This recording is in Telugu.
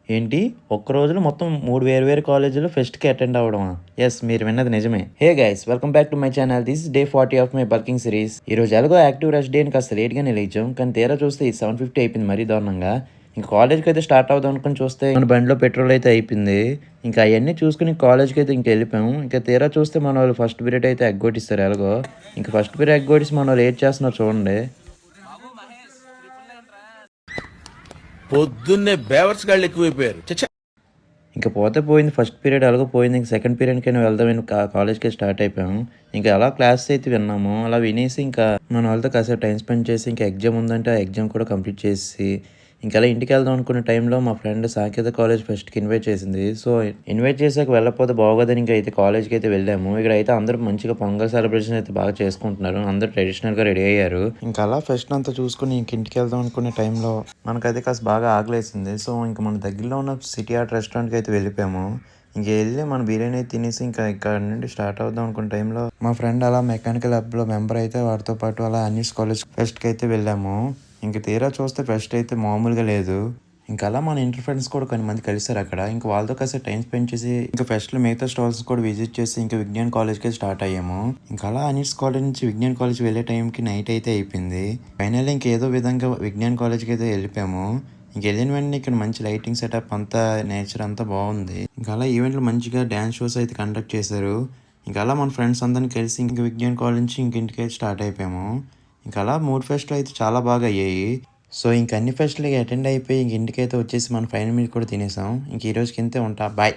ఏంటి ఒక్క రోజులో మొత్తం 3 వేరు వేరు కాలేజీలో ఫెస్ట్‌కి అటెండ్ అవ్వడమా? యెస్, మీరు విన్నది నిజమే. Hey guys, welcome back to my channel. This is day 40 of my bulking series. ఈరోజు ఎలాగో యాక్టివ్ రష్ డే అని కాస్త లేట్‌గానే లేచాం. కానీ తీరా చూస్తే ఇది 7:50 అయిపోయింది మరీ దారుణంగా. ఇంక కాలేజ్‌కి అయితే స్టార్ట్ అవుదాం అనుకుని చూస్తే మన బండిలో పెట్రోల్ అయితే అయిపోయింది. ఇంకా అయన్నీ చూసుకొని కాలేజ్‌కి అయితే ఇంకెళ్ళిపోయాం. ఇంకా తీరా చూస్తే మనోళ్ళు ఫస్ట్ పీరియడ్ అయితే ఎగ్గొట్టిస్తారు ఎలాగో. ఇంక ఫస్ట్ పీరియడ్ ఎగ్గొట్టేసి మనోళ్ళు ఏటి చేస్తున్నారో చూడండి. పొద్దున్నే బేవర్స్ గాళ్ళు ఎక్కువైపోయారు. ఇంక పోతే పోయింది ఫస్ట్ పీరియడ్ ఎలాగో పోయింది. ఇంక సెకండ్ పీరియడ్‌కైనా వెళ్దామని కాలేజ్‌కి స్టార్ట్ అయిపోయాము. ఇంకా అలా క్లాస్ అయితే విన్నాము. అలా వినేసి ఇంకా మన వాళ్ళతో కాసేపు టైమ్ స్పెండ్ చేసి ఇంకా ఎగ్జామ్ ఉందంటే ఆ ఎగ్జామ్ కూడా కంప్లీట్ చేసేసి ఇంక అలా ఇంటికి వెళ్దాం అనుకునే టైంలో మా ఫ్రెండ్ సాకేత కాలేజ్ ఫెస్ట్‌కి ఇన్వైట్ చేసింది. సో, ఇన్వైట్ చేసాక వెళ్ళకపోతే బాగోదని ఇంకా అయితే కాలేజ్‌కి అయితే వెళ్ళాము. ఇక్కడైతే అందరూ మంచిగా పొంగల్ సెలబ్రేషన్ అయితే బాగా చేసుకుంటున్నారు. అందరూ ట్రెడిషనల్‌గా రెడీ అయ్యారు. ఇంకా అలా ఫెస్ట్ అంతా చూసుకొని ఇంక ఇంటికి వెళ్దాం అనుకునే టైంలో మనకైతే కాస్త బాగా ఆకలేసింది. సో, ఇంక మన దగ్గరలో ఉన్న సిటీ ఆర్ట్ రెస్టారెంట్‌కి అయితే వెళ్ళిపోయాము. ఇంక వెళ్ళి మన బిర్యానీ తినేసి ఇంకా ఇక్కడ నుండి స్టార్ట్ అవుదాం అనుకున్న టైంలో మా ఫ్రెండ్ అలా మెకానికల్ హబ్‌లో మెంబర్ అయితే వాడితో పాటు అలా అన్నిస్ కాలేజ్ ఫెస్ట్‌కి అయితే వెళ్ళాము. ఇంక తీరా చూస్తే ఫెస్ట్ అయితే మామూలుగా లేదు. ఇంక అలా మన ఇంటర్ ఫ్రెండ్స్ కూడా కొంతమంది కలిసారు అక్కడ. ఇంక వాళ్ళతో కాసేపు టైం స్పెండ్ చేసి ఇంకా ఫెస్ట్‌లో మిగతా స్టాల్స్ కూడా విజిట్ చేసి ఇంకా విజ్ఞాన్ కాలేజ్‌కే స్టార్ట్ అయ్యాము. ఇంకా అలా అనిట్స్ కాలేజ్ నుంచి విజ్ఞాన్ కాలేజ్ వెళ్ళే టైంకి నైట్ అయితే అయిపోయింది. ఫైనల్లీ ఇంకేదో విధంగా విజ్ఞాన్ కాలేజ్‌కి అయితే వెళ్ళిపోయాము. ఇంకెళ్ళిన వెంటనే ఇక్కడ మంచి లైటింగ్ సెటప్ అంతా నేచర్ అంతా బాగుంది. ఇంకా అలా ఈవెంట్లు మంచిగా డ్యాన్స్ షోస్ అయితే కండక్ట్ చేశారు. ఇంకా అలా మన ఫ్రెండ్స్ అందరిని కలిసి ఇంక విజ్ఞాన్ కాలేజ్ నుంచి ఇంక ఇంటికైతే స్టార్ట్ అయిపోయాము. ఇంకా అలా 3 ఫెస్ట్‌లు అయితే చాలా బాగా అయ్యాయి. సో, ఇంక అన్ని ఫెస్ట్‌లకి అటెండ్ అయిపోయి ఇంక ఇంటికైతే వచ్చేసి మన ఫైనల్ మీల్ కూడా తినేసాం. ఇంక ఈ రోజుకి ఇంతే ఉంటా. బాయ్.